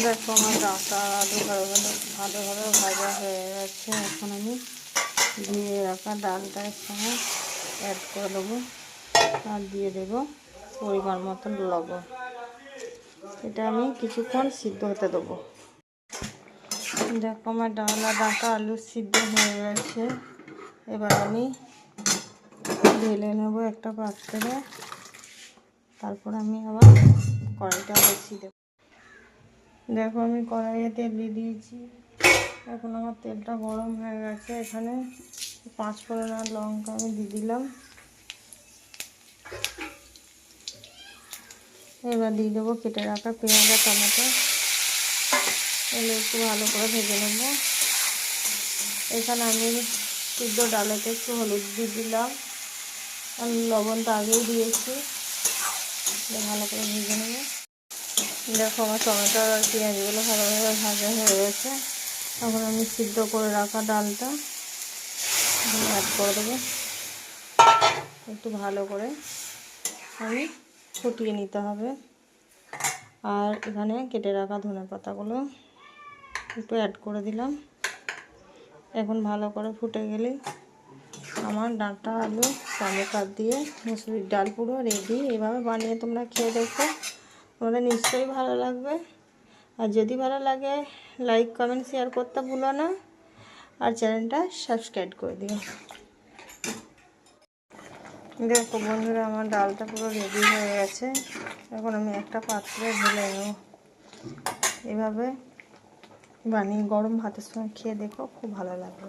দেখো আমার ডাঁটা আলু ভালোভাবে ভাজা হয়ে গেছে। এখন আমি দিয়ে রাখা ডালটা এখানে অ্যাড করে দেবো আর দিয়ে দেবো পরিমাণ মতন লবণ। এটা আমি কিছুক্ষণ সিদ্ধ হতে দেবো। দেখো আমার ডাল আর ডাঁটা আলু সিদ্ধ হয়ে গেছে। এবার আমি ঢেলে নেব একটা পাত্রে। তারপর আমি আবার কড়াইটা বসিয়ে দেবো। দেখো আমি কড়াইয়ে তেল দিয়ে দিয়েছি। এখন আমার তেলটা গরম হয়ে গেছে। এখানে 5 ফোড়ন আর লঙ্কা আমি দিয়ে দিলাম। এবার দিয়ে দেবো কেটে রাখা পেঁয়াজ আর টমেটো। এগুলো একটু ভালো করে ভেজে নেব। এখানে আমি সিদ্ধ ডালেতে একটু হলুদ দিয়ে দিলাম। আমি লবণটা আগেই দিয়েছি। ভালো করে ভেজে নেব। দেখো আমার টমেটো আর পেঁয়াজগুলো ভালোভাবে ভাজা হয়ে গেছে। এখন আমি সিদ্ধ করে রাখা ডালটা অ্যাড করে দেবো। একটু ভালো করে আমি ফুটিয়ে নিতে হবে। আর এখানে কেটে রাখা ধনেপাতাগুলো একটু অ্যাড করে দিলাম। এখন ভালো করে ফুটে গেলেই আমার ডাঁটা আলু টমেটো দিয়ে মুসুরির ডাল পুরো রেডি। এভাবে বানিয়ে তোমরা খেয়ে দেখো, তোমাদের নিশ্চয়ই ভালো লাগবে। আর যদি ভালো লাগে লাইক কমেন্ট শেয়ার করতে ভুলো না। আর চ্যানেলটা সাবস্ক্রাইব করে দিও। দেখো বন্ধুরা আমার ডালটা পুরো রেডি হয়ে গেছে। এখন আমি একটা পাত্রে ঢেলে নেব। এভাবে বানিয়ে গরম ভাতের সঙ্গে খেয়ে দেখো, খুব ভালো লাগবে।